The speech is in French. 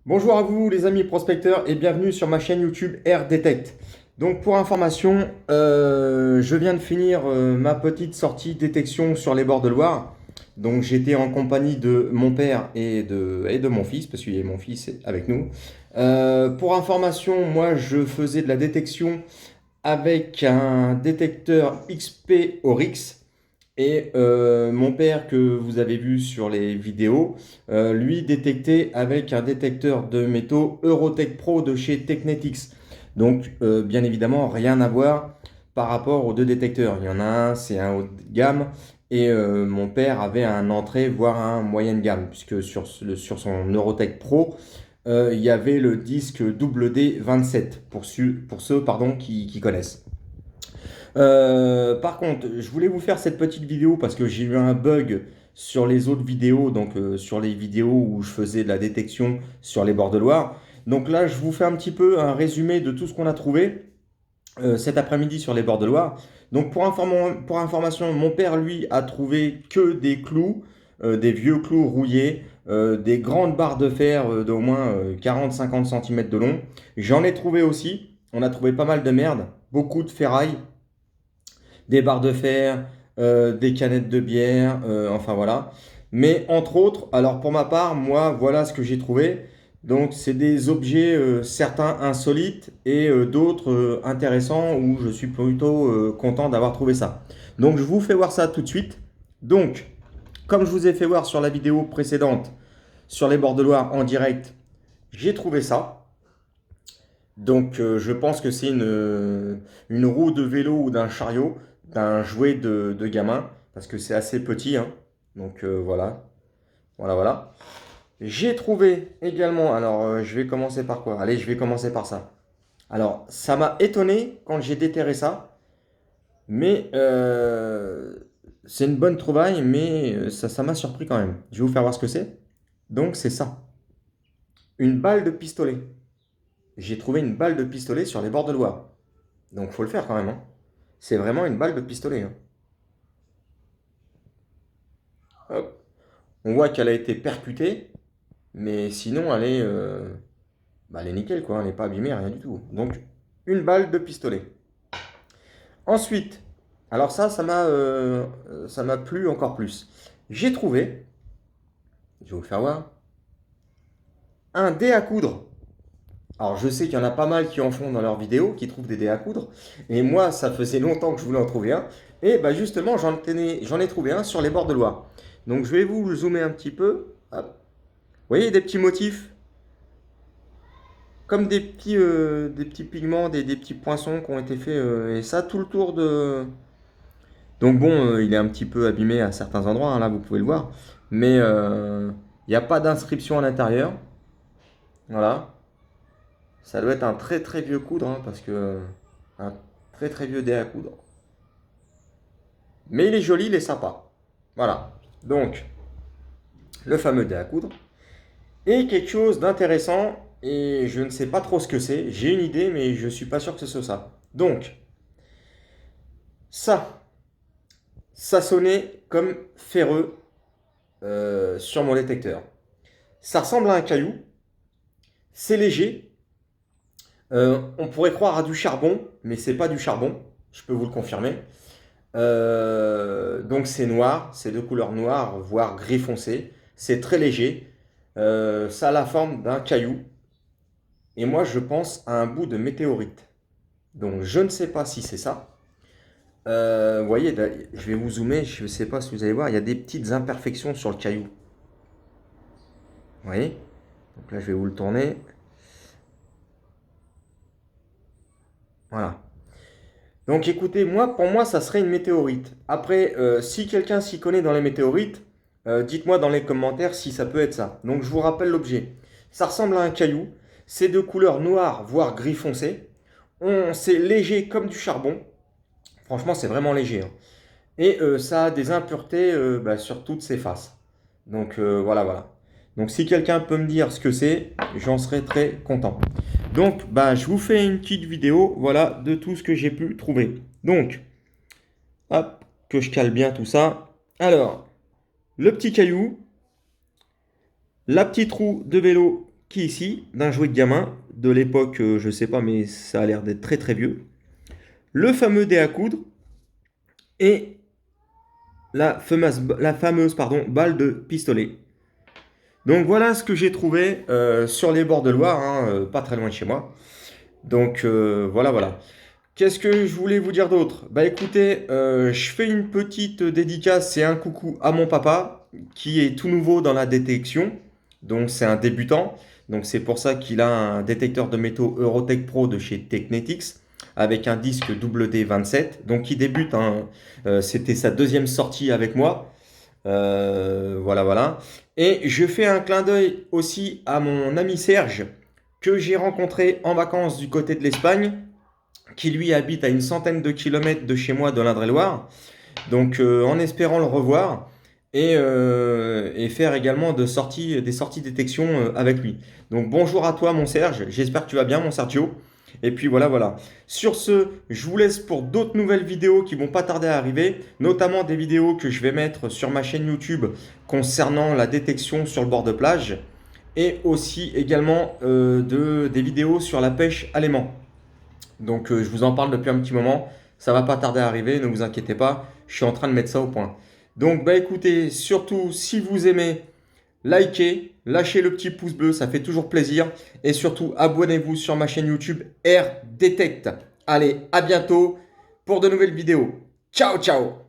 Bonjour à vous les amis prospecteurs et bienvenue sur ma chaîne YouTube Air Detect. Donc pour information, je viens de finir ma petite sortie détection sur les bords de Loire. Donc j'étais en compagnie de mon père et de mon fils, parce qu'il y a mon fils avec nous. Pour information, moi je faisais de la détection avec un détecteur XP Oryx. Et mon père, que vous avez vu sur les vidéos, lui détectait avec un détecteur de métaux Eurotech Pro de chez Technetics. Donc, bien évidemment, rien à voir par rapport aux deux détecteurs. Il y en a un, c'est un haut de gamme, et mon père avait un entrée, voire un moyenne gamme, puisque sur son Eurotech Pro, il y avait le disque WD-27, pour ceux pardon, qui connaissent. Par contre, je voulais vous faire cette petite vidéo parce que j'ai eu un bug sur les autres vidéos, donc sur les vidéos où je faisais de la détection sur les bords de Loire. Donc là, je vous fais un petit peu un résumé de tout ce qu'on a trouvé cet après-midi sur les bords de Loire. Donc pour information, mon père, lui, a trouvé que des clous, des vieux clous rouillés, des grandes barres de fer d'au moins 40-50 cm de long. J'en ai trouvé aussi. On a trouvé pas mal de merde, beaucoup de ferraille, des barres de fer, des canettes de bière, enfin voilà. Mais entre autres, alors pour ma part, moi, voilà ce que j'ai trouvé. Donc c'est des objets, certains insolites et d'autres intéressants où je suis plutôt content d'avoir trouvé ça. Donc je vous fais voir ça tout de suite. Donc, comme je vous ai fait voir sur la vidéo précédente, sur les bords de Loire en direct, j'ai trouvé ça. Donc je pense que c'est une roue de vélo ou d'un chariot, d'un jouet de gamin, parce que c'est assez petit, hein. Donc voilà, voilà, voilà. J'ai trouvé également, alors je vais commencer par quoi? Allez, je vais commencer par ça. Alors, ça m'a étonné quand j'ai déterré ça, mais c'est une bonne trouvaille, mais ça m'a surpris quand même. Je vais vous faire voir ce que c'est. Donc c'est ça, une balle de pistolet. J'ai trouvé une balle de pistolet sur les bords de Loire. Donc faut le faire quand même, hein. C'est vraiment une balle de pistolet, hein. Hop. On voit qu'elle a été percutée, mais sinon elle est nickel quoi, elle n'est pas abîmée, rien du tout. Donc une balle de pistolet. Ensuite, alors ça m'a plu encore plus. J'ai trouvé, je vais vous le faire voir, un dé à coudre. Alors je sais qu'il y en a pas mal qui en font dans leurs vidéos, qui trouvent des dés à coudre. Et moi, ça faisait longtemps que je voulais en trouver un. Et bah justement, j'en ai trouvé un sur les bords de Loire. Donc je vais vous le zoomer un petit peu. Hop. Vous voyez des petits motifs, comme des petits pigments, des petits poinçons qui ont été faits. Et ça tout le tour de... Donc bon, il est un petit peu abîmé à certains endroits, hein, là vous pouvez le voir. Mais il n'y a pas d'inscription à l'intérieur. Voilà. Ça doit être un très très vieux coudre, hein, parce que un très très vieux dé à coudre. Mais il est joli, il est sympa. Voilà. Donc, le fameux dé à coudre. Et quelque chose d'intéressant, et je ne sais pas trop ce que c'est. J'ai une idée, mais je ne suis pas sûr que ce soit ça. Donc, ça, ça sonnait comme ferreux sur mon détecteur. Ça ressemble à un caillou. C'est léger. On pourrait croire à du charbon, mais c'est pas du charbon. Je peux vous le confirmer. Donc c'est noir, c'est de couleur noire, voire gris foncé. C'est très léger. Ça a la forme d'un caillou. Et moi je pense à un bout de météorite. Donc je ne sais pas si c'est ça. Vous voyez, là, je vais vous zoomer, je ne sais pas si vous allez voir, il y a des petites imperfections sur le caillou. Vous voyez? Donc là je vais vous le tourner. Voilà. Donc écoutez, pour moi, ça serait une météorite. Après, si quelqu'un s'y connaît dans les météorites, dites-moi dans les commentaires si ça peut être ça. Donc je vous rappelle l'objet. Ça ressemble à un caillou. C'est de couleur noire, voire gris foncé. C'est léger comme du charbon. Franchement, c'est vraiment léger, hein. Et ça a des impuretés sur toutes ses faces. Donc voilà, voilà. Donc si quelqu'un peut me dire ce que c'est, j'en serais très content. Donc je vous fais une petite vidéo, voilà, de tout ce que j'ai pu trouver. Donc, hop, que je cale bien tout ça. Alors, le petit caillou, la petite roue de vélo qui est ici, d'un jouet de gamin, de l'époque, je sais pas, mais ça a l'air d'être très très vieux. Le fameux dé à coudre et la fameuse pardon, balle de pistolet. Donc voilà ce que j'ai trouvé sur les bords de Loire, hein, pas très loin de chez moi. Donc voilà, voilà. Qu'est-ce que je voulais vous dire d'autre? Bah écoutez, je fais une petite dédicace et un coucou à mon papa qui est tout nouveau dans la détection. Donc c'est un débutant. Donc c'est pour ça qu'il a un détecteur de métaux Eurotech Pro de chez Technetics avec un disque WD-27. Donc il débute, hein. C'était sa deuxième sortie avec moi. Voilà, voilà. Et je fais un clin d'œil aussi à mon ami Serge que j'ai rencontré en vacances du côté de l'Espagne qui lui habite à une centaine de kilomètres de chez moi de l'Indre-et-Loire. Donc en espérant le revoir et faire également des sorties détection avec lui. Donc bonjour à toi mon Serge, j'espère que tu vas bien mon Sergio. Et puis voilà, voilà. Sur ce, je vous laisse pour d'autres nouvelles vidéos qui vont pas tarder à arriver, notamment des vidéos que je vais mettre sur ma chaîne YouTube concernant la détection sur le bord de plage et aussi également des vidéos sur la pêche à l'aimant. Donc je vous en parle depuis un petit moment, ça va pas tarder à arriver, ne vous inquiétez pas, je suis en train de mettre ça au point. Donc bah écoutez, surtout si vous aimez, likez, lâchez le petit pouce bleu, ça fait toujours plaisir. Et surtout abonnez-vous sur ma chaîne YouTube R Detect. Allez, à bientôt pour de nouvelles vidéos. Ciao ciao.